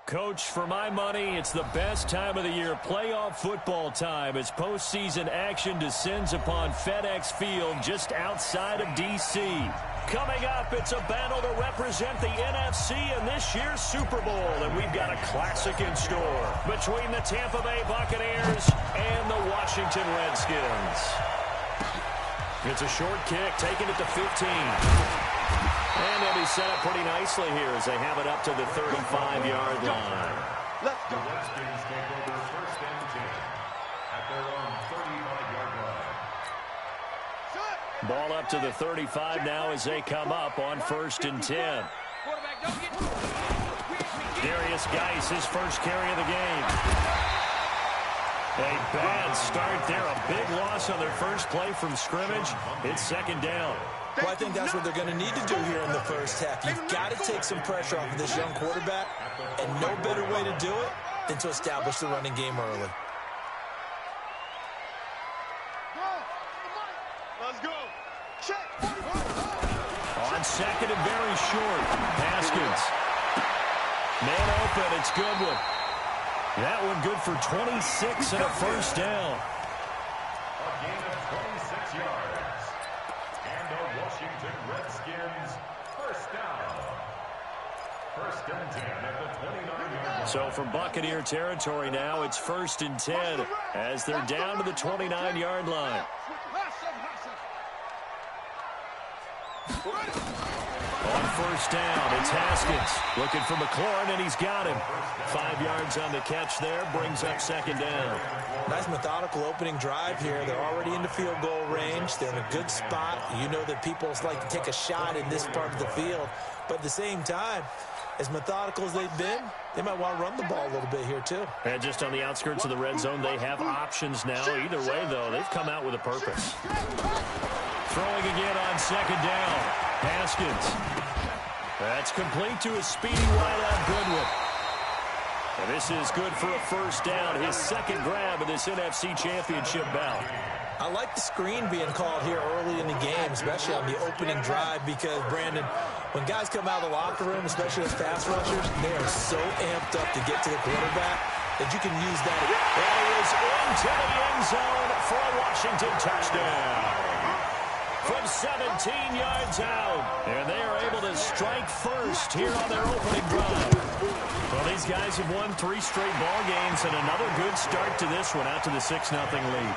Coach, for my money, it's the best time of the year, playoff football time, as postseason action descends upon FedEx Field just outside of D.C. Coming up, it's a battle to represent the NFC in this year's Super Bowl, and we've got a classic in store between the Tampa Bay Buccaneers and the Washington Redskins. It's a short kick, taking it to 15. And they'll be set up pretty nicely here as they have it up to the 35-yard line. Let's go. The Redskins take over first and 10 at their own 35-yard line. Ball up to the 35 now as they come up on first and 10. Darius Geis, his first carry of the game. A bad start there. A big loss on their first play from scrimmage. It's second down. Well, I think that's what they're going to need to do here in the first half. You've got to take some pressure off of this young quarterback, and no better way to do it than to establish the running game early. Let's go. Check. On second and very short. Haskins. Man open. It's Goodwin. That one good for 26 and a first down. A gain of 26 yards. And the Washington Redskins first down. First and 10 at the 29-yard line. So from Buccaneer territory now, it's first and 10 as they're down to the 29-yard line. On first down, it's Haskins looking for McLaurin, and he's got him. 5 yards on the catch there, brings up second down. Nice methodical opening drive here. They're already in the field goal range. They're in a good spot. You know that people like to take a shot in this part of the field. But at the same time, as methodical as they've been, they might want to run the ball a little bit here too. And just on the outskirts of the red zone, they have options now. Either way, though, they've come out with a purpose. Throwing again on second down. Haskins. That's complete to a speedy wideout Goodwin. And this is good for a first down. His second grab of this NFC Championship bout. I like the screen being called here early in the game, especially on the opening drive, because, Brandon, when guys come out of the locker room, especially as pass rushers, they are so amped up to get to the quarterback that you can use that. That is into the end zone for a Washington touchdown. From 17 yards out, and they are able to strike first here on their opening drive. Well, these guys have won 3 straight ball games, and another good start to this one, out to the 6-0 lead.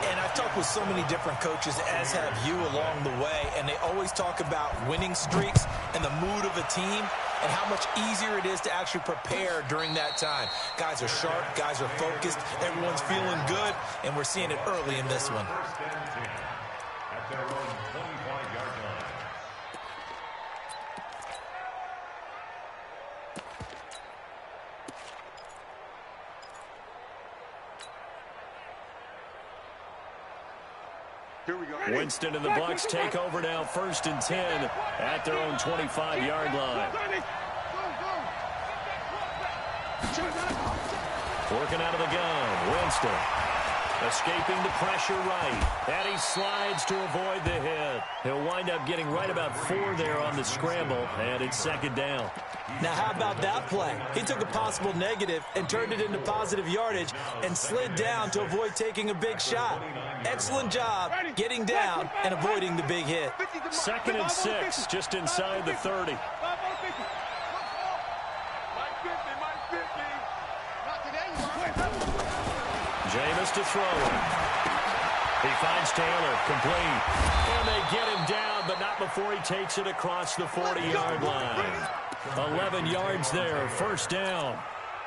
And I've talked with so many different coaches, as have you along the way, and they always talk about winning streaks and the mood of a team and how much easier it is to actually prepare during that time. Guys are sharp, guys are focused, everyone's feeling good, and we're seeing it early in this one. At their own 25-yard line. Here we go. Winston and the Bucs take over now, first and 10 at their own 25-yard line. Working out of the gun, Winston. Escaping the pressure right. And he slides to avoid the hit. He'll wind up getting right about 4 there on the scramble, and it's second down. Now, how about that play? He took a possible negative and turned it into positive yardage and slid down to avoid taking a big shot. Excellent job getting down and avoiding the big hit. Second and 6, just inside the 30. Jameis to throw. He finds Taylor, complete. And they get him down, but not before he takes it across the 40-yard line. 11 yards there, first down.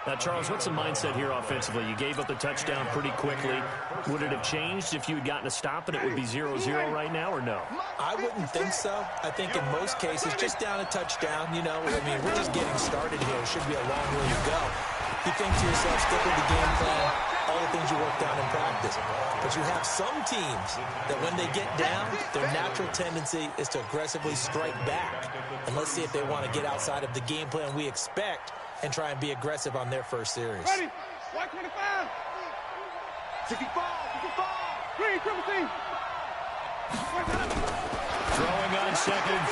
Now, Charles, what's the mindset here offensively? You gave up the touchdown pretty quickly. Would it have changed if you had gotten a stop and it would be 0-0 right now, or no? I wouldn't think so. I think in most cases, just down a touchdown, you know, I mean, we're just getting started here. It should be a long way to go. You think to yourself, stick with the game plan, all the things you worked on in practice. But you have some teams that when they get down, their natural tendency is to aggressively strike back. And let's see if they want to get outside of the game plan we expect and try and be aggressive on their first series. Ready? 125. 65. 65. Green, triple team. Throwing on second and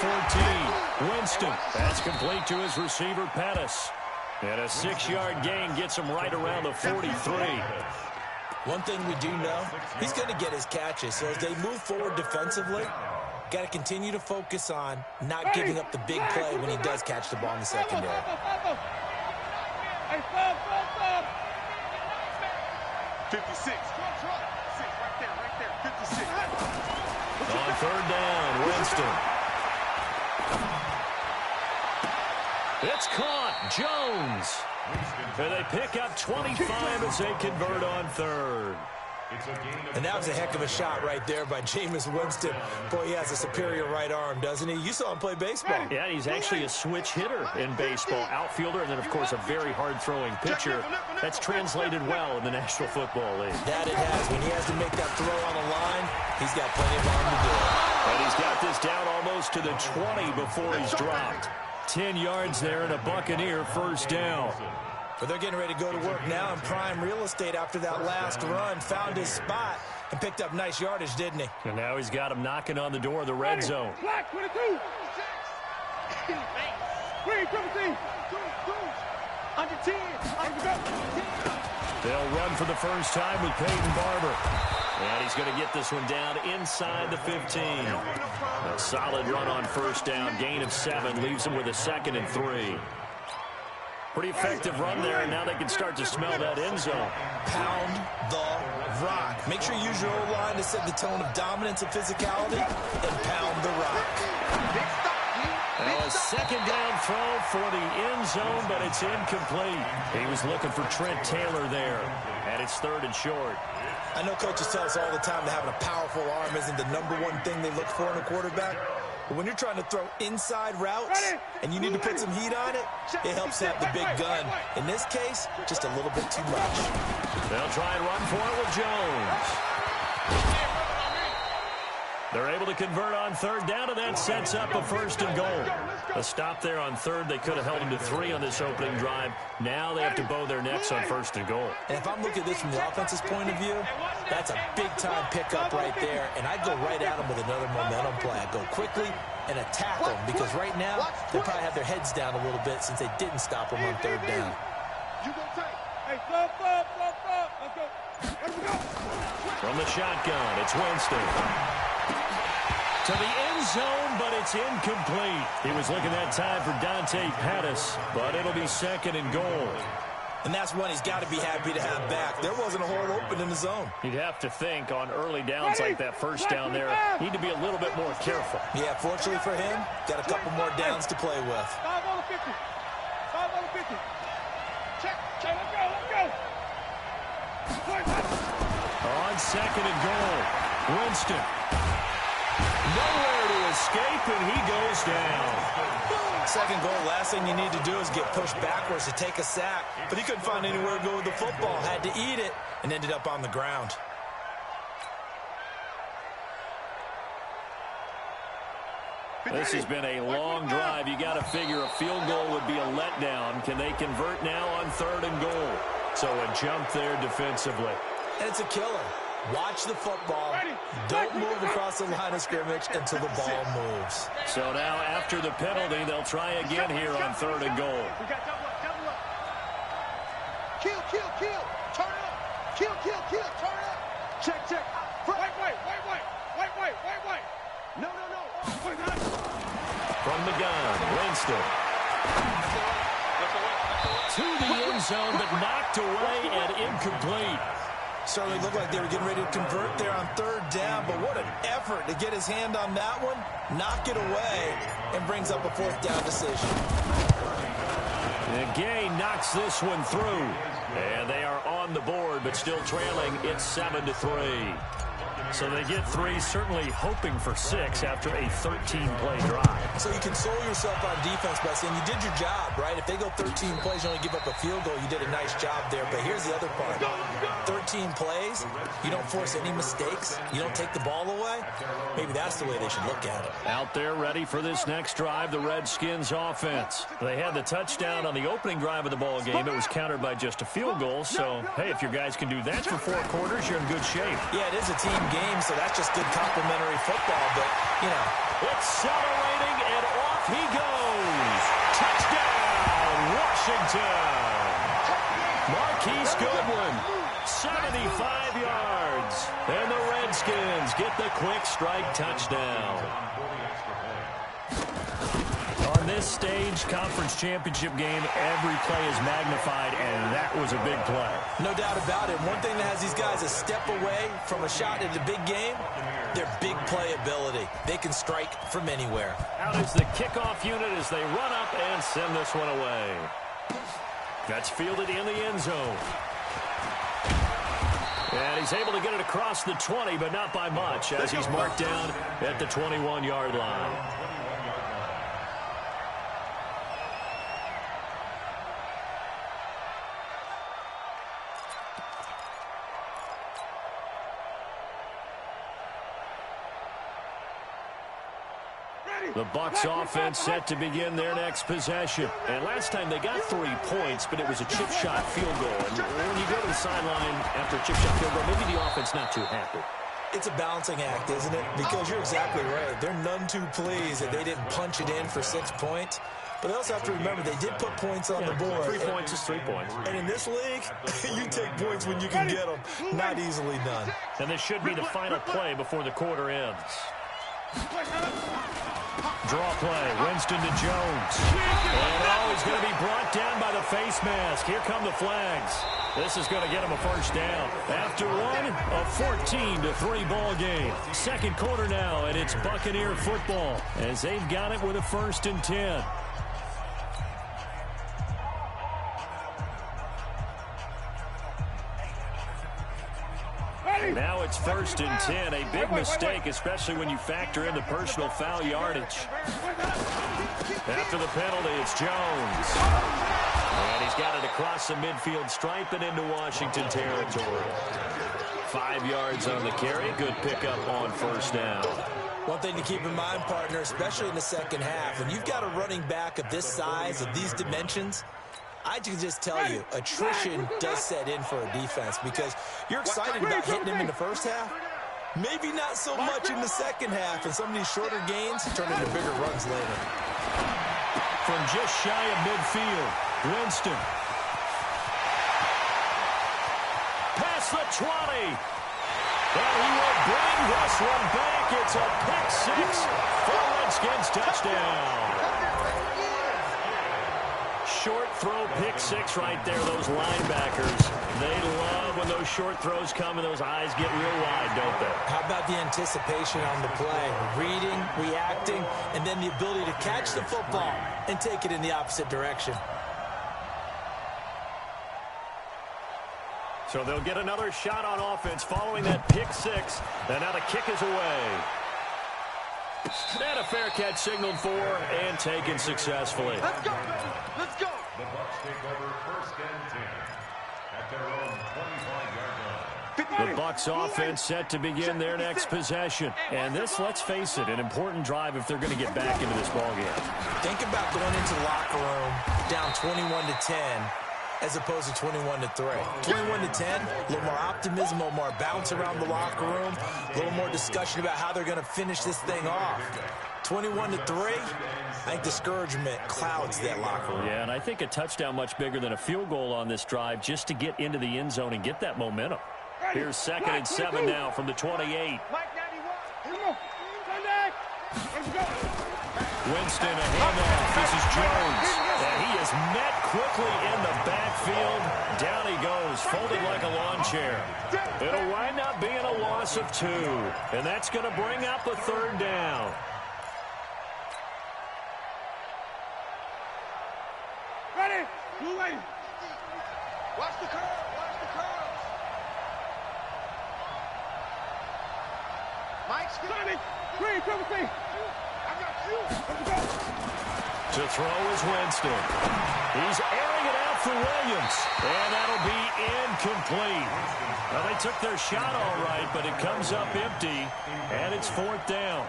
14. Winston. That's complete to his receiver, Pettis. And a 6-yard gain gets him right around the 43. One thing we do know, he's going to get his catches. So as they move forward defensively, got to continue to focus on not giving up the big play when he does catch the ball in the secondary. 56. Right there. 56. On third down, Winston. It's caught. Jones. And they pick up 25 as they convert on third. And that was a heck of a shot right there by Jameis Winston. Boy, he has a superior right arm, doesn't he? You saw him play baseball. Yeah, he's actually a switch hitter in baseball. Outfielder, and then, of course, a very hard-throwing pitcher. That's translated well in the National Football League. That it has. When he has to make that throw on the line, he's got plenty of arm to do it. And he's got this down almost to the 20 before he's dropped. 10 yards there and a Buccaneer first down. But they're getting ready to go to work now in prime real estate after that last run. Found his spot and picked up nice yardage, didn't he? And now he's got him knocking on the door of the red zone. Black 22. Green 17. Under 10. They'll run for the first time with Peyton Barber. And he's going to get this one down inside the 15. A solid run on first down. Gain of 7 leaves him with a 2nd and 3. Pretty effective run there, and now they can start to smell that end zone. Pound the rock. Make sure you use your O-line to set the tone of dominance and physicality, and pound the rock. Well, a second down throw for the end zone, but it's incomplete. He was looking for Trent Taylor there, and it's 3rd and short. I know coaches tell us all the time that having a powerful arm isn't the #1 thing they look for in a quarterback. But when you're trying to throw inside routes and you need to put some heat on it, it helps have the big gun. In this case, just a little bit too much. They'll try and run for it with Jones. They're able to convert on third down, and that sets up a 1st and goal. A stop there on third. They could have held him to 3 on this opening drive. Now they have to bow their necks on 1st and goal. And if I'm looking at this from the offense's point of view, that's a big-time pickup right there. And I'd go right at him with another momentum play. I'd go quickly and attack them, because right now they probably have their heads down a little bit since they didn't stop them on third down. From the shotgun, it's Winston. To the end zone, but it's incomplete. He was looking that time for Dante Pettis, but it'll be 2nd and goal. And that's one he's got to be happy to have back. There wasn't a hole open in the zone. You'd have to think on early downs like that first down there, need to be a little bit more careful. Yeah, fortunately for him, got a couple more downs to play with. 5 on the 50. 5 on the 50. Check, let's go. On 2nd and goal, Winston. Nowhere to escape, and he goes down. 2nd goal, last thing you need to do is get pushed backwards to take a sack. But he couldn't find anywhere to go with the football, had to eat it, and ended up on the ground. This has been a long drive. You got to figure a field goal would be a letdown. Can they convert now on 3rd and goal? So a jump there defensively. And it's a killer. Watch the football. Don't move across the line of scrimmage until the ball moves. So now after the penalty, they'll try again here on 3rd and goal. We got double up. Kill. Turn up. Kill. Turn up. Check. Wait. No. From the gun, Winston. To the end zone, but knocked away and incomplete. Certainly looked like they were getting ready to convert there on 3rd down, but what an effort to get his hand on that one, knock it away, and brings up a 4th down decision. And Gay knocks this one through, and they are on the board, but still trailing. It's 7-3. So they get 3, certainly hoping for 6 after a 13-play drive. So you console yourself on defense by saying you did your job, right? If they go 13 plays, you only give up a field goal, you did a nice job there. But here's the other part. 13 plays, you don't force any mistakes, you don't take the ball away. Maybe that's the way they should look at it. Out there ready for this next drive, the Redskins offense. They had the touchdown on the opening drive of the ball game. It was countered by just a field goal. So, hey, if your guys can do that for 4 quarters, you're in good shape. Yeah, it is a team game, so that's just good complimentary football. But, you know. Accelerating, and off he goes. Touchdown, Washington. Marquise Goodwin, 75 yards. And the Redskins get the quick strike touchdown. On this stage, conference championship game, every play is magnified, and that was a big play. No doubt about it. One thing that has these guys a step away from a shot at a big game, their big play ability. They can strike from anywhere. Out is the kickoff unit as they run up and send this one away. That's fielded in the end zone. And he's able to get it across the 20, but not by much, as he's marked down at the 21-yard line. The Bucs offense set to begin their next possession. And last time they got 3 points, but it was a chip shot field goal. And when you go to the sideline after a chip shot field goal, maybe the offense not too happy. It's a balancing act, isn't it? Because you're exactly right. They're none too pleased that they didn't punch it in for 6 points. But they also have to remember they did put points on the board. 3 points is 3 points. And in this league, you take points when you can get them. Not easily done. And this should be the final play before the quarter ends. Draw play, Winston to Jones. And he's going to be brought down by the face mask. Here come the flags. This is going to get him a first down. After one, a 14-3 ball game. Second quarter now, and it's Buccaneer football as they've got it with a 1st and 10. Now it's 1st and 10. A big mistake, especially when you factor in the personal foul yardage. After the penalty, it's Jones. And he's got it across the midfield stripe and into Washington territory. 5 yards on the carry. Good pickup on first down. One thing to keep in mind, partner, especially in the second half, when you've got a running back of this size, of these dimensions, I can just tell you, attrition does set in for a defense because you're excited about hitting him in the first half. Maybe not so much in the second half, and some of these shorter gains turn into bigger runs later. From just shy of midfield, Winston. Past the 20. And he will bring this one back. It's a pick 6 for Redskins touchdown. Short throw, pick 6 right there. Those linebackers, they love when those short throws come and those eyes get real wide, don't they? How about the anticipation on the play? Reading, reacting, and then the ability to catch the football and take it in the opposite direction. So they'll get another shot on offense following that pick 6. And now the kick is away. And a fair catch signaled for and taken successfully. Let's go. Let's go. The Bucs take over 1st and 10 at their own 25-yard line. The Bucs offense set to begin their next possession. And this, let's face it, an important drive if they're going to get back into this ballgame. Think about going into the locker room down 21-10 as opposed to 21-3. 21-10, a little more optimism, a little more bounce around the locker room, a little more discussion about how they're going to finish this thing off. 21-3, I think discouragement clouds that locker room. Yeah, and I think a touchdown much bigger than a field goal on this drive just to get into the end zone and get that momentum. Here's 2nd and 7 now from the 28. Winston, a handoff. This is Jones. And he is met quickly in the backfield. Down he goes, folded like a lawn chair. It'll wind up being a loss of 2. And that's going to bring up a 3rd down. Ready? Move ready. Watch the curve. Watch the curve. Mike's coming. Green, cover me. I got you. Let's go. To throw is Winston. He's airing it out for Williams. And that'll be incomplete. Well, they took their shot all right, but it comes up empty. And it's 4th down.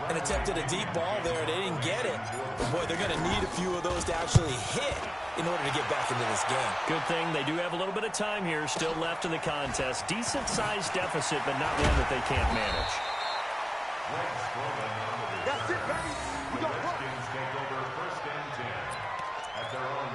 And attempted a deep ball there. They didn't get it. But, boy, they're going to need a few of those to actually hit in order to get back into this game. Good thing they do have a little bit of time here still left in the contest. Decent-sized deficit, but not one that they can't manage. That's it, baby. We go. Redskins take over 1st and 10 at their own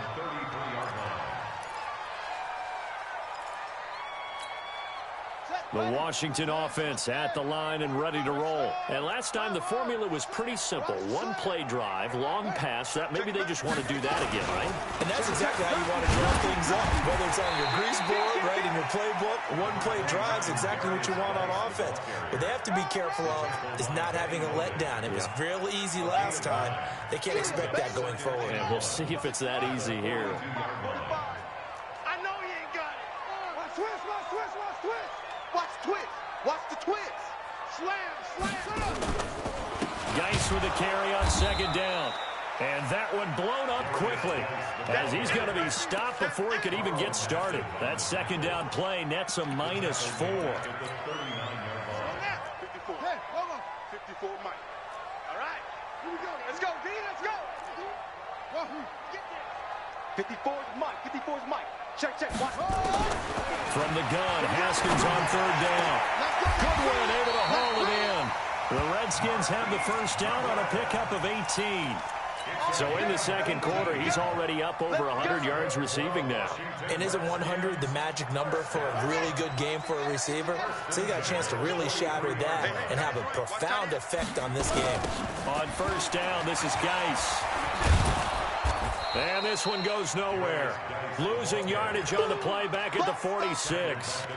The Washington offense at the line and ready to roll. And last time the formula was pretty simple. One play drive, long pass. That maybe they just want to do that again, right? And that's exactly how you want to draw things up. Whether it's on your grease board, right, in your playbook, one play drives exactly what you want on offense. What they have to be careful of is not having a letdown. It was real easy last time. They can't expect that going forward. And we'll see if it's that easy here. I know he ain't got it. Watch twist, watch twist, watch twist. Watch twist. Watch the twist. Slam, slam. Geis with the carry on second down. And that one blown up quickly as he's going to be stopped before he could even get started. That second down play nets a -4. 54. Hey, hold on. 54 Mike. All right. Here we go. Let's go, D. Let's go. 54 is Mike. 54 is Mike. Check, check. Watch. From the gun, Haskins on third down. Goodwin able to haul it in. The Redskins have the first down on a pickup of 18. So in the second quarter, he's already up over 100 yards receiving now. And isn't 100 the magic number for a really good game for a receiver? So he got a chance to really shatter that and have a profound effect on this game. On first down, this is Geis. And this one goes nowhere. Losing yardage on the play back at the 46.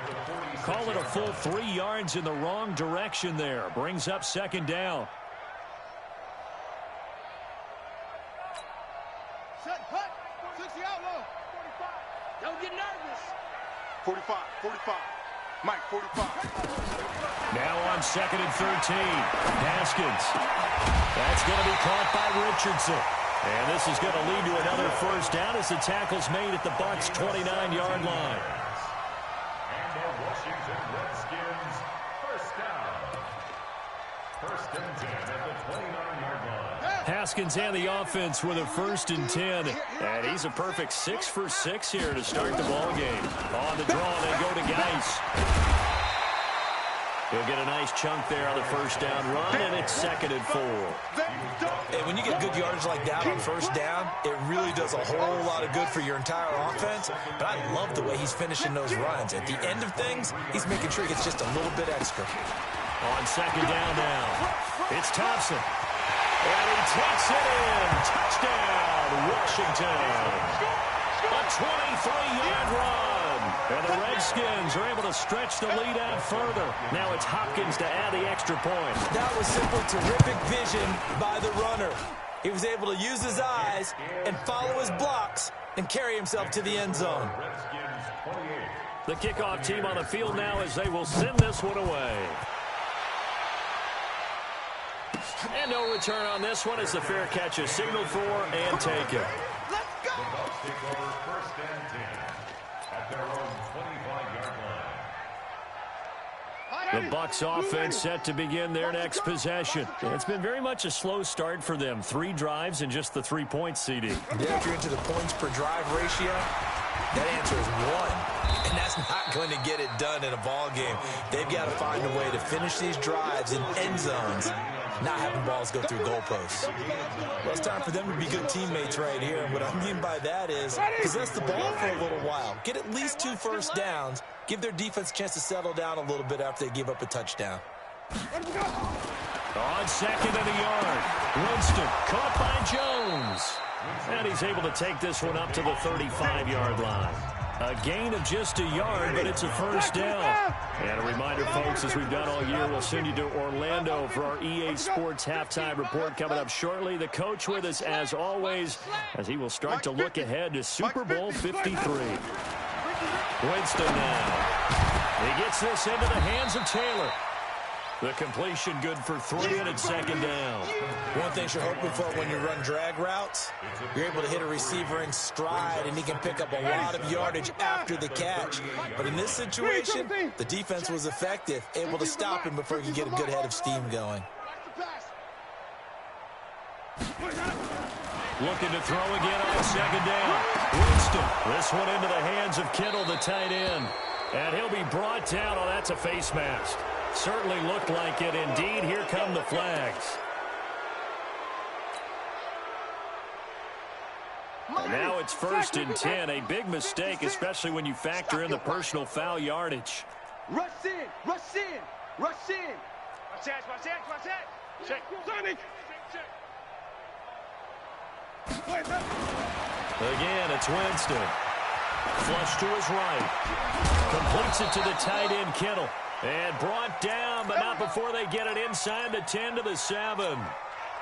Call it a full 3 yards in the wrong direction there. Brings up second down. Set, cut. 60 out low. 45. Don't get nervous. 45, 45. Mike, 45. Now on second and 13. Haskins. That's going to be caught by Richardson. And this is going to lead to another first down as the tackle's made at the Bucs' 29-yard line. And the Washington Redskins first down. First and 10 at the 29-yard line. Haskins and the offense with a first and 10. And he's a perfect 6 for 6 here to start the ball game. On the draw, they go to Geis. He'll get a nice chunk there on the first down run, and it's second and 4. And when you get good yardage like that on first down, it really does a whole lot of good for your entire offense. But I love the way he's finishing those runs. At the end of things, he's making sure he gets just a little bit extra. On second down now, it's Thompson. And he takes it in. Touchdown, Washington. A 23-yard run. And the Redskins are able to stretch the lead out further. Now it's Hopkins to add the extra point. That was simply terrific vision by the runner. He was able to use his eyes and follow his blocks and carry himself to the end zone. The kickoff team on the field now as they will send this one away. And no return on this one as the fair catch is signaled for and taken. Let's go. The Bucs take over first and 10 at their own 25-yard line. The Bucs offense set to begin their next possession. It's been very much a slow start for them. 3 drives and just the 3 points, CD. Yeah, if you're into the points per drive ratio, that answer is 1. And that's not going to get it done in a ball game. They've got to find a way to finish these drives in end zones, not having balls go through goalposts. Well, it's time for them to be good teammates right here. And what I mean by that is possess the ball for a little while. Get at least 2 first downs. Give their defense a chance to settle down a little bit after they give up a touchdown. On second and a yard. Winston caught by Jones. And he's able to take this one up to the 35-yard line. A gain of just a yard, but it's a first down. And a reminder, folks, as we've done all year, we'll send you to Orlando for our EA Sports halftime report coming up shortly. The coach with us, as always, as he will start to look ahead to Super Bowl 53. Winston now. He gets this into the hands of Taylor. The completion good for 3, and it's second down. One thing you're hoping for when you run drag routes, you're able to hit a receiver in stride, and he can pick up a lot of yardage after the catch. But in this situation, the defense was effective, able to stop him before he could get a good head of steam going. Looking to throw again on second down. Winston, this one into the hands of Kittle, the tight end. And he'll be brought down. Oh, that's a face mask. Certainly looked like it. Indeed, here come the flags. And now it's first and 10. A big mistake, especially when you factor in the personal foul yardage. Rush in. Rush in. Rush in. Watch that. Watch that. Watch that. Check. Sonic. Again, it's Winston. Flush to his right. Completes it to the tight end, Kittle. And brought down, but not before they get it inside the 10 to the 7.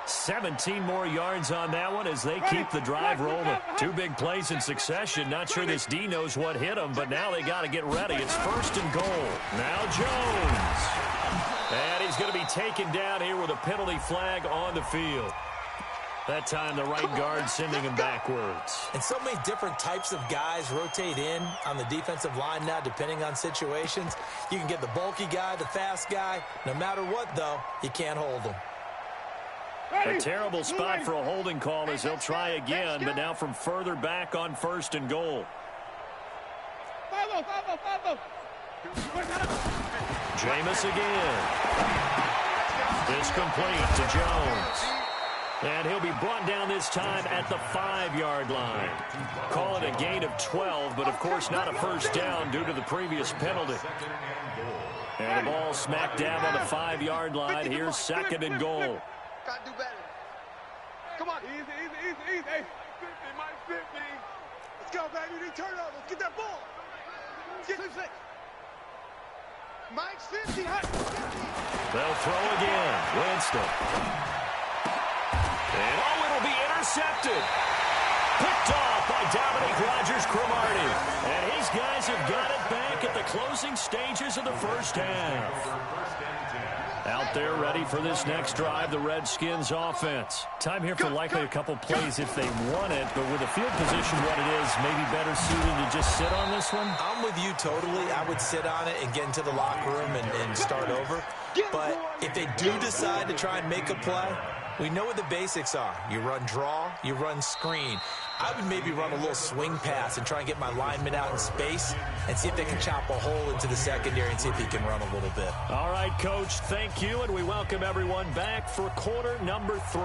17 more yards on that one as they keep the drive rolling. Two big plays in succession. Not sure this D knows what hit him, but now they got to get ready. It's 1st and goal. Now Jones. And he's going to be taken down here with a penalty flag on the field. That time the right guard sending him backwards. And so many different types of guys rotate in on the defensive line now, depending on situations. You can get the bulky guy, the fast guy. No matter what, though, you can't hold them. A terrible spot for a holding call as he'll try again, but now from further back on 1st and goal. Jameis again. It's complete to Jones. And he'll be brought down this time at the 5-yard line. Call it a gain of 12, but of course not a first down due to the previous penalty. And the ball smack dab on the 5-yard line. Here's 2nd and goal. Gotta do better. Come on. Easy. Hey, 50, Mike 50. Let's go, baby. We turn over. Let's get that ball. Let's get it. Mike's 50. They'll throw again. Winston. And it'll be intercepted. Picked off by Dominique Rodgers-Cromartie. And his guys have got it back at the closing stages of the first half. Out there ready for this next drive, the Redskins offense. Time here for likely a couple plays if they want it, but with the field position what it is, maybe better suited to just sit on this one? I'm with you totally. I would sit on it and get into the locker room and start over. But if they do decide to try and make a play, we know what the basics are. You run draw, you run screen. I would maybe run a little swing pass and try and get my lineman out in space and see if they can chop a hole into the secondary and see if he can run a little bit. All right, Coach, thank you, and we welcome everyone back for quarter number 3.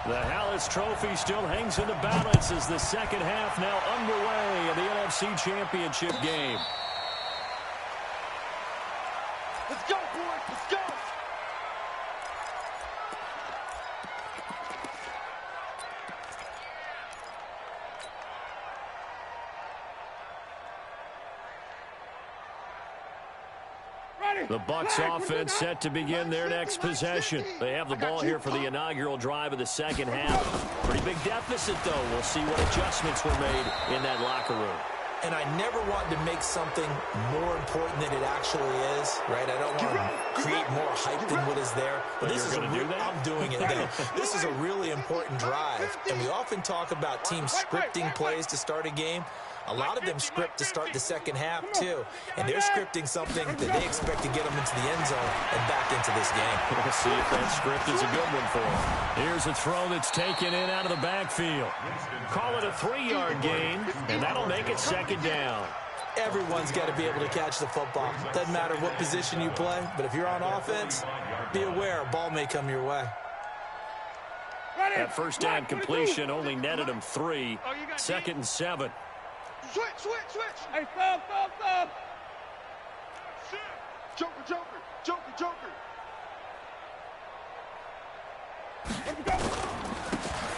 The Hallis Trophy still hangs in the balance as the second half now underway in the NFC Championship game. Let's go, boys. Let's go. The Bucs offense set to begin their next possession. They have the ball here for the inaugural drive of the second half. Pretty big deficit, though. We'll see what adjustments were made in that locker room. And I never want to make something more important than it actually is, right? I don't want to create more hype than what is there. But this is I'm doing it, though. This is a really important drive. And we often talk about teams scripting plays to start a game. A lot of them script to start the second half, too. And they're scripting something that they expect to get them into the end zone and back into this game. We'll see if that script is a good one for them. Here's a throw that's taken in out of the backfield. Call it a 3-yard gain, and that'll make it 2nd down. Everyone's got to be able to catch the football. Doesn't matter what position you play, but if you're on offense, be aware a ball may come your way. That first down completion only netted him 3. 2nd and 7. Switch. Hey, stop. Joker.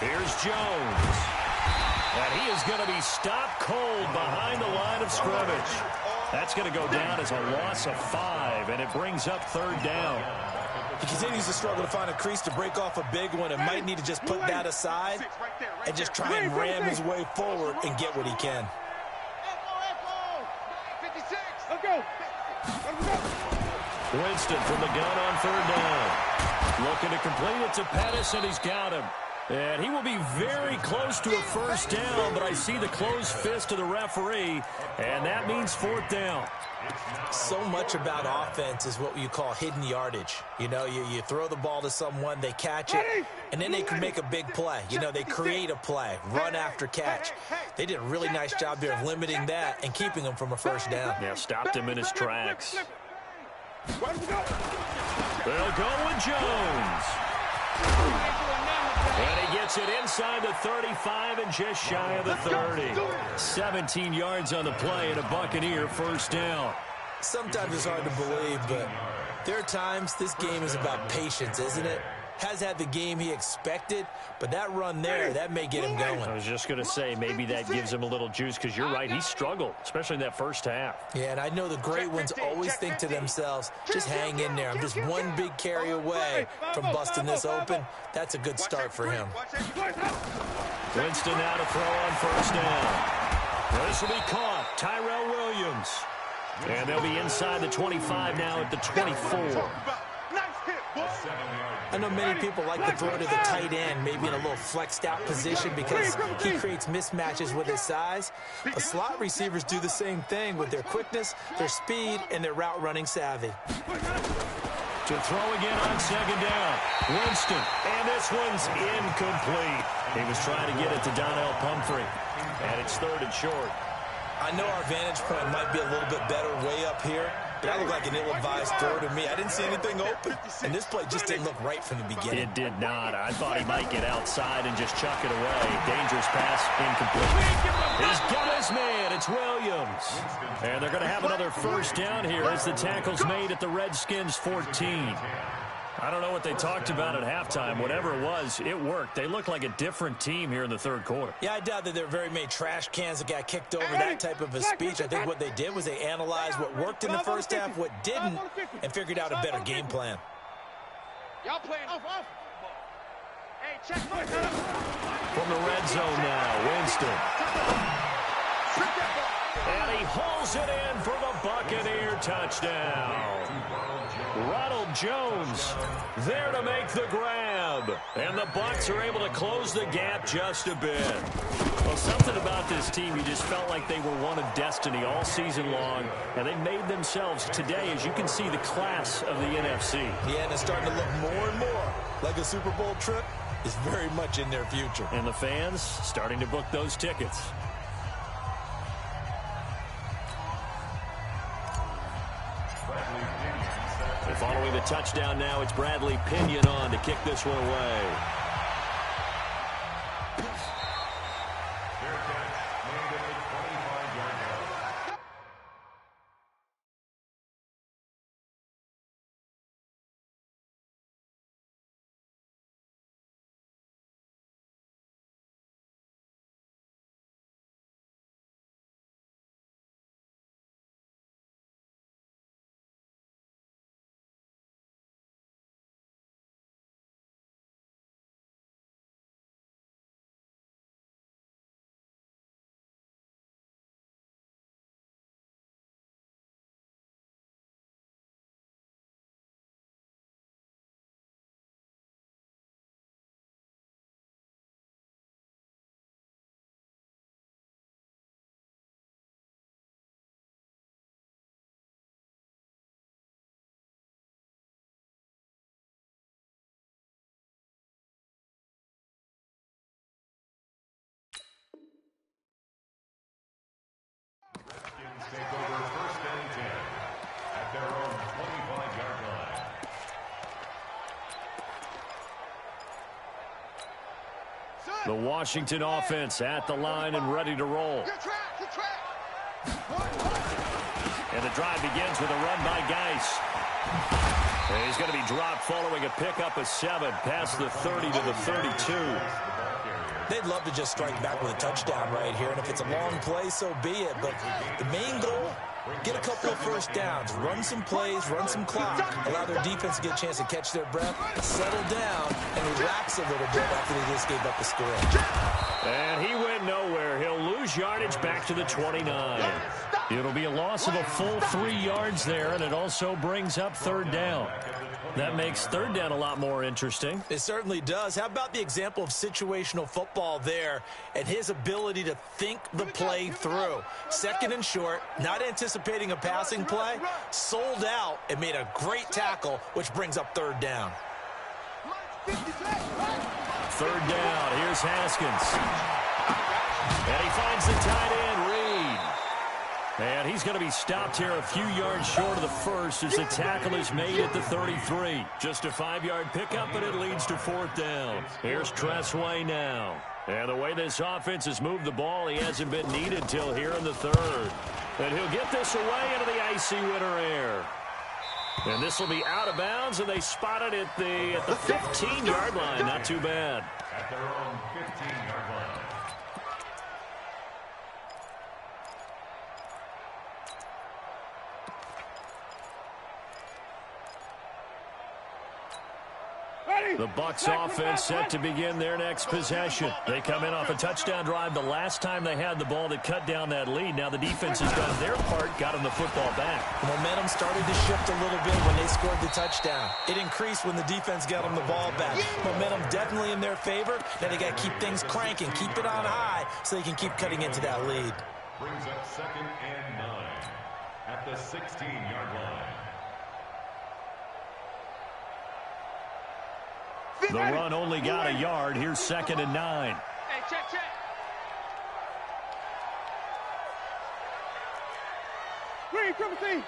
Here's Jones. And he is going to be stopped cold behind the line of scrimmage. That's going to go down as a loss of 5, and it brings up 3rd down. He continues to struggle to find a crease to break off a big one and might need to just put that aside and just try and ram his way forward and get what he can. Winston from the gun on 3rd down. Looking to complete it to Pettis, and he's got him. And he will be very close to a first down, but I see the closed fist of the referee, and that means 4th down. So much about offense is what you call hidden yardage. You know, you throw the ball to someone, they catch it, and then they can make a big play. You know, they create a play, run after catch. They did a really nice job there of limiting that and keeping him from a first down. Yeah, stopped him in his tracks. They'll go with Jones. And he gets gets it inside the 35 and just shy of the 30. 17 yards on the play and a Buccaneer first down. Sometimes it's hard to believe, but there are times this game is about patience, isn't it? Has had the game he expected, but that run there, that may get him going. I was just going to say, maybe that gives him a little juice, because you're right, he struggled, especially in that first half. Yeah, and I know the great ones always think to themselves, just hang in there. I'm just one big carry away from busting this open. That's a good start for him. Winston now to throw on first down. This will be caught. Tyrell Williams. And they'll be inside the 25 now at the 24. I know many people like to throw to the tight end, maybe in a little flexed out position because he creates mismatches with his size. But slot receivers do the same thing with their quickness, their speed, and their route running savvy. To throw again on second down. Winston, and this one's incomplete. He was trying to get it to Donnell Pumphrey, and it's third and short. I know our vantage point might be a little bit better way up here, but that looked like an ill-advised throw to me. I didn't see anything open, and this play just didn't look right from the beginning. It did not. I thought he might get outside and just chuck it away. Dangerous pass, incomplete. He's got his man. It's Williams. And they're going to have another first down here as the tackle's made at the Redskins' 14. I don't know what they talked about at halftime. Whatever it was, it worked. They looked like a different team here in the third quarter. Yeah, I doubt that there are very many trash cans that got kicked over that type of a speech. I think what they did was they analyzed what worked in the first half, what didn't, and figured out a better game plan. Y'all playing off. Hey, check. From the red zone now, Winston. And he hauls it in for the Buccaneer touchdown. Ronald Jones there to make the grab. And the Bucs are able to close the gap just a bit. Well, something about this team, you just felt like they were one of destiny all season long. And they made themselves today, as you can see, the class of the NFC. Yeah, and it's starting to look more and more like a Super Bowl trip is very much in their future. And the fans starting to book those tickets. Following the touchdown now, it's Bradley Pinion on to kick this one away. Take over first and 10 at their own 25-yard line. The Washington offense at the line and ready to roll. And the drive begins with a run by Geis. And he's going to be dropped following a pickup of 7 past the 30 to the 32. They'd love to just strike back with a touchdown right here, and if it's a long play, so be it. But the main goal, get a couple of first downs, run some plays, run some clock, allow their defense to get a chance to catch their breath, settle down, and relax a little bit after they just gave up the score. And he went nowhere. He'll lose yardage back to the 29. It'll be a loss of a full 3 yards there, and it also brings up third down. That makes third down a lot more interesting. It certainly does. How about the example of situational football there and his ability to think the play through? Second and short, not anticipating a passing play, sold out and made a great tackle, which brings up third down. Third down, here's Haskins. And he finds the tight end, Reed. And he's going to be stopped here a few yards short of the first as the tackle is made at the 33. Just a 5-yard pickup, and it leads to 4th down. Here's Tressway now. And the way this offense has moved the ball, he hasn't been needed till here in the 3rd. And he'll get this away into the icy winter air. And this will be out of bounds, and they spot it at the 15-yard line. Not too bad. At their own 15-yard line. The Bucs offense set to begin their next possession. They come in off a touchdown drive the last time they had the ball that cut down that lead. Now the defense has done their part, got them the football back. The momentum started to shift a little bit when they scored the touchdown. It increased when the defense got them the ball back. Momentum definitely in their favor. Now they got to keep things cranking, keep it on high so they can keep cutting into that lead. Brings up 2nd and 9 at the 16-yard line. The run only got a yard. Here's 2nd and 9. Hey, check. Green, come and see.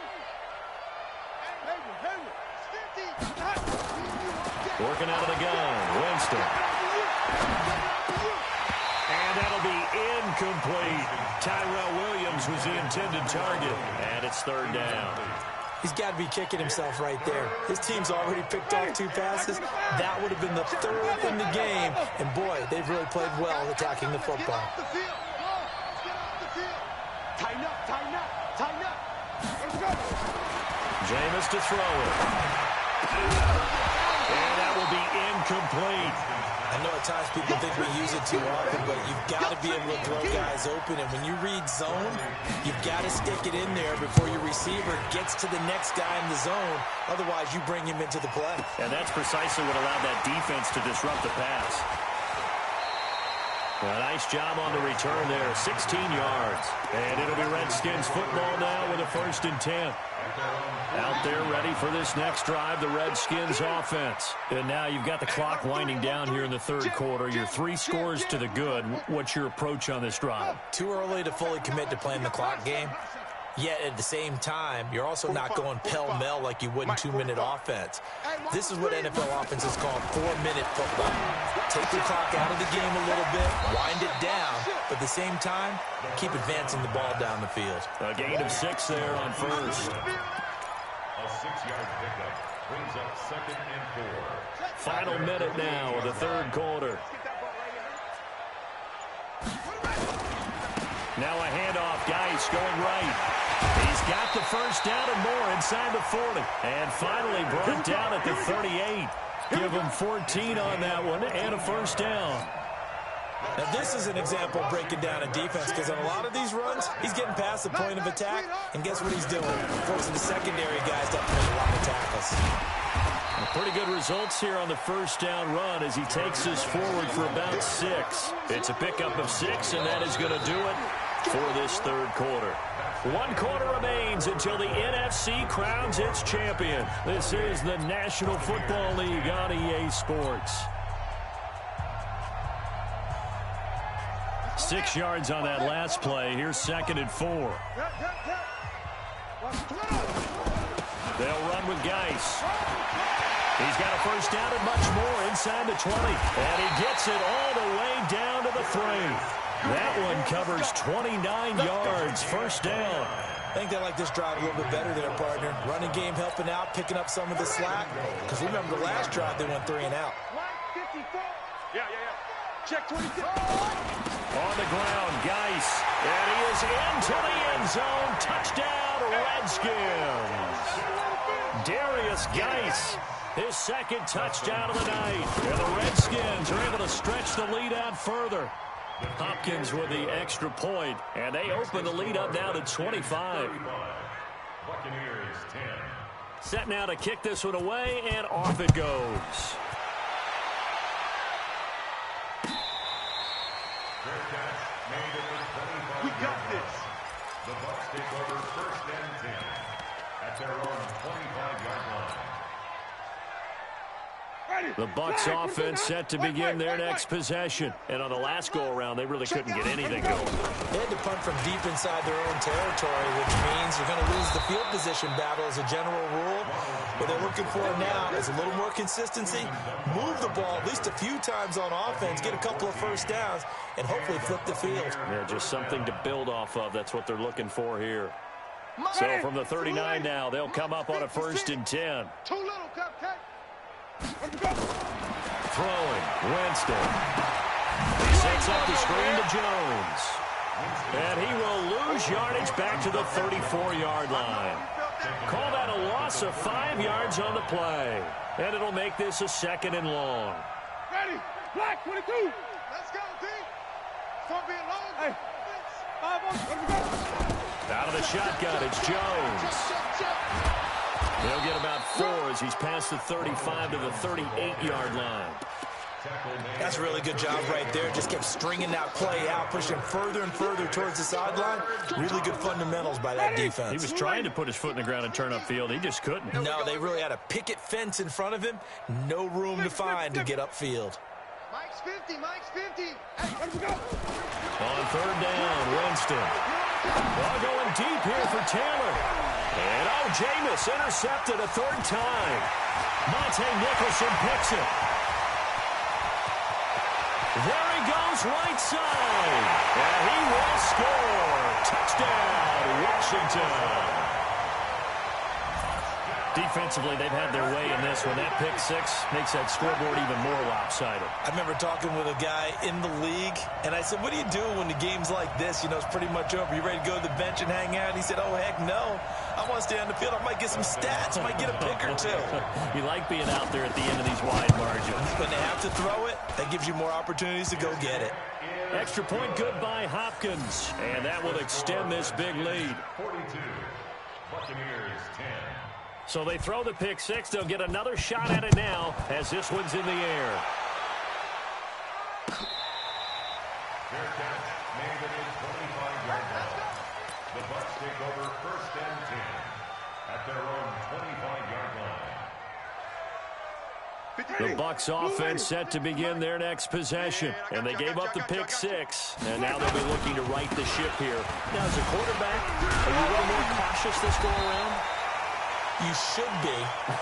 Working out of the gun. Winston. And that'll be incomplete. Tyrell Williams was the intended target. And it's 3rd down. He's got to be kicking himself right there. His team's already picked off 2 passes. That would have been the 3rd in the game. And, boy, they've really played well attacking the football. Tighten up. Let's go. Jameis to throw it. And that will be incomplete. I know at times people think we use it too often, but you've got to be able to throw guys open. And when you read zone, you've got to stick it in there before your receiver gets to the next guy in the zone. Otherwise, you bring him into the play. And that's precisely what allowed that defense to disrupt the pass. A nice job on the return there, 16 yards. And it'll be Redskins football now with a 1st and 10. Out there ready for this next drive, the Redskins offense. And now you've got the clock winding down here in the 3rd quarter. You're 3 scores to the good. What's your approach on this drive? Too early to fully commit to playing the clock game. Yet at the same time, you're also not going pell-mell like you would in 2-minute offense. This is what NFL offenses call 4-minute football. Take the clock out of the game a little bit, wind it down, but at the same time, keep advancing the ball down the field. A gain of 6 there on 1st. A 6-yard pickup brings up 2nd and 4. Final minute now of the 3rd quarter. Now a handoff. Geis going right. He's got the 1st down and more inside the 40. And finally brought down at the 38. Give him 14 on that one and a 1st down. Now this is an example of breaking down a defense, because on a lot of these runs, he's getting past the point of attack, and guess what he's doing? Forcing the secondary guys to have to make a lot of tackles. Pretty good results here on the 1st down run as he takes us forward for about 6. It's a pickup of 6, and that is going to do it for this 3rd quarter. 1 quarter remains until the NFC crowns its champion. This is the National Football League on EA Sports. 6 yards on that last play. Here's 2nd and 4. They'll run with Geis. He's got a 1st down and much more inside the 20. And he gets it all the way down to the 3. That one covers 29 yards. 1st down. I think they like this drive a little bit better there, partner. Running game helping out, picking up some of the slack. Because remember the last drive, they went 3 and out. Yeah. Check 26. On the ground, Geis. And he is into the end zone. Touchdown, Redskins. Darius Geis, his 2nd touchdown of the night. And the Redskins are able to stretch the lead out further. Hopkins with the extra point, and they open the lead up now to 25. Buccaneers 10. Set now to kick this one away, and off it goes. Fair catch made at the 25. We got this. The Bucs take over 1st and 10 at their own 25-yard line. The Bucs offense set to begin their next possession. And on the last go-around, they really couldn't get anything going. They had to punt from deep inside their own territory, which means you're going to lose the field position battle as a general rule. What they're looking for now is a little more consistency, move the ball at least a few times on offense, get a couple of first downs, and hopefully flip the field. Yeah, just something to build off of. That's what they're looking for here. So from the 39 now, they'll come up on a 1st and 10. Too little, Cupcake. Throwing, Winston. He sets up the screen to Jones. And he will lose yardage back to the 34-yard line. Call that a loss of 5 yards on the play. And it'll make this a 2nd and long. Ready, black 22. Let's go, D. Start being long. Hey, 5 on. Out of the shotgun, it's Jones. He'll get about 4 as he's past the 35 to the 38-yard line. That's a really good job right there. Just kept stringing that play out, pushing further and further towards the sideline. Really good fundamentals by that defense. He was trying to put his foot in the ground and turn upfield. He just couldn't. No, they really had a picket fence in front of him. No room to find to get upfield. Mike's 50, Mike's 50. Hey, let him go. On 3rd down, Winston. Ball going deep here for Taylor. And Jameis intercepted a 3rd time. Monte Nicholson picks it. There he goes, right side. And he will score. Touchdown, Washington. Defensively, they've had their way in this one. That pick 6 makes that scoreboard even more lopsided. I remember talking with a guy in the league, and I said, what do you do when the game's like this? You know, it's pretty much over. You ready to go to the bench and hang out? He said, oh, heck no. I want to stay on the field. I might get some stats. I might get a pick or 2. You like being out there at the end of these wide margins. When they have to throw it, that gives you more opportunities to go get it. Extra point good by Hopkins, and that will extend this big lead. 42, Buccaneers 10. So they throw the pick 6. They'll get another shot at it now as this one's in the air. Fair catch made at the 25-yard line. The Bucs take over 1st and 10 at their own 25-yard line. The Bucs offense set to begin their next possession. And they gave up the pick 6. And now they'll be looking to right the ship here. Now, as a quarterback, are you a little more cautious this go-around? You should be,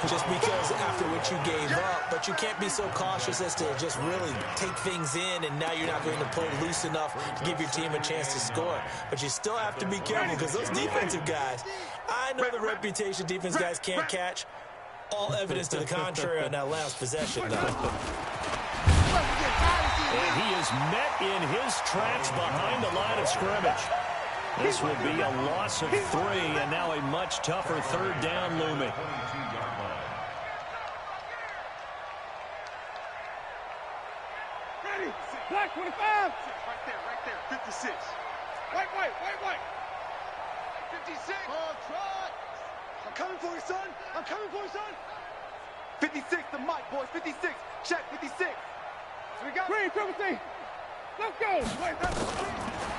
just because after what you gave up, but you can't be so cautious as to just really take things in, and now you're not going to play loose enough to give your team a chance to score. But you still have to be careful, because those defensive guys, I know the reputation defense guys can't catch. All evidence to the contrary on that last possession, though. And he is met in his tracks behind the line of scrimmage. This will be a loss of 3, and now a much tougher 3rd down looming. Ready, black 25. Right there, 56. White. 56. Oh, try. I'm coming for you, son. 56, the mic, boys. 56. Check, 56. So we got green, triple. Let's go.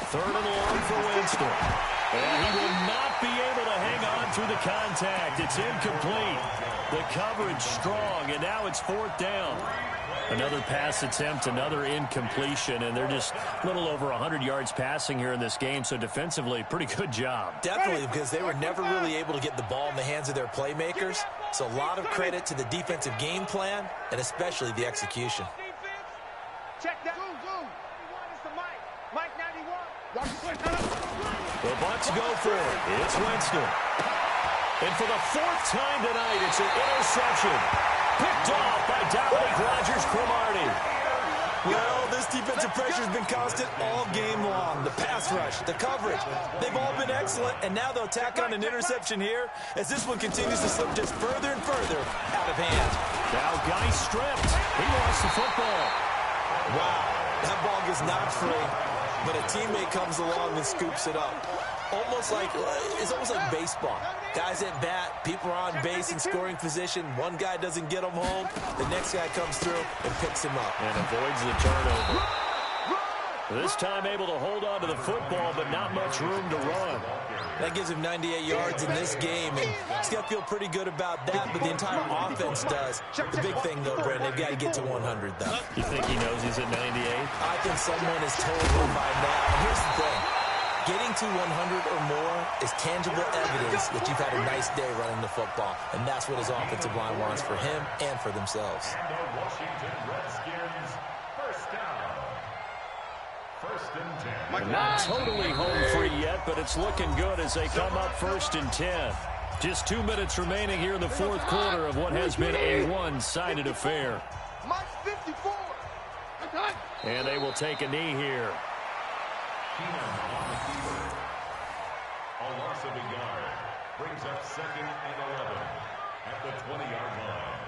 3rd and long for Winston. And he will not be able to hang on through the contact. It's incomplete. The coverage strong, and now it's 4th down. Another pass attempt, another incompletion, and they're just a little over 100 yards passing here in this game, so defensively, pretty good job. Definitely, because they were never really able to get the ball in the hands of their playmakers. So a lot of credit to the defensive game plan, and especially the execution. Check that. Zoom. It's the mic. Mike 91. The Bucs go for it. It's Winston. And for the 4th time tonight, it's an interception. Picked off by Dominique Rodgers-Cromartie. Well, this defensive pressure has been constant all game long. The pass rush, the coverage, they've all been excellent, and now they'll tack on an interception here as this one continues to slip just further and further out of hand. Now Guy stripped. He lost the football. Wow, that ball gets knocked free, but a teammate comes along and scoops it up. It's almost like baseball. Guys at bat, people are on base in scoring position. One guy doesn't get him home. The next guy comes through and picks him up. And avoids the turnover. This time able to hold on to the football, but not much room to run. That gives him 98 yards in this game, and he's got to feel pretty good about that, but the entire offense does. The big thing, though, Brent, they've got to get to 100, though. You think he knows he's at 98? I think someone has told him by now. And here's the thing. Getting to 100 or more is tangible evidence that you've had a nice day running the football, and that's what his offensive line wants for him and for themselves. And the Washington Redskins, first down. First and 10. Not totally home free yet, but it's looking good as they come up first and 10. Just 2 minutes remaining here in the fourth quarter of what has been a one-sided affair. And they will take a knee here. A loss of a yard brings up second and 11 at the 20-yard line.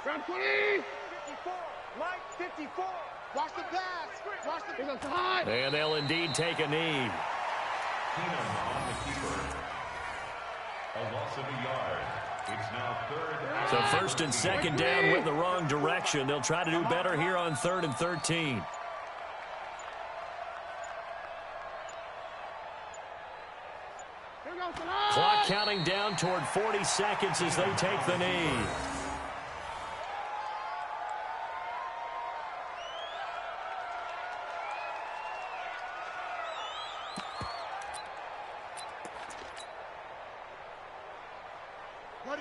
Round 20. 54. Mike, 54. Watch the pass. Watch the pass. And they'll indeed take a knee. Keenum on the keeper. A loss of a yard. It's now third. So first and second down went in the wrong direction. They'll try to do better here on 3rd and 13. Clock counting down toward 40 seconds as they take the knee.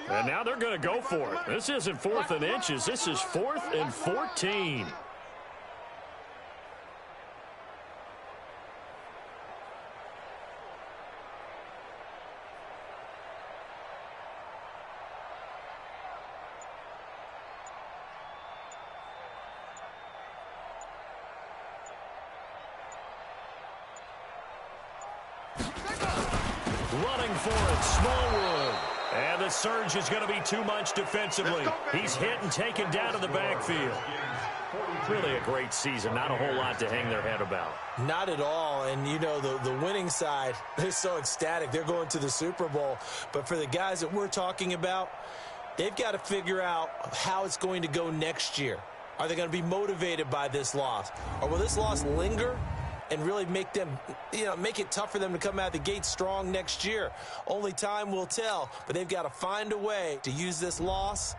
And now they're going to go for it. This isn't 4th and inches. This is 4th and 14. Running for it, Smallwood. And the surge is going to be too much defensively. He's hit and taken down to the backfield. Really a great season. Not a whole lot to hang their head about. Not at all. And, you know, the winning side, they're so ecstatic. They're going to the Super Bowl. But for the guys that we're talking about, they've got to figure out how it's going to go next year. Are they going to be motivated by this loss? Or will this loss linger and really make them, make it tough for them to come out the gate strong next year? Only time will tell, but they've got to find a way to use this loss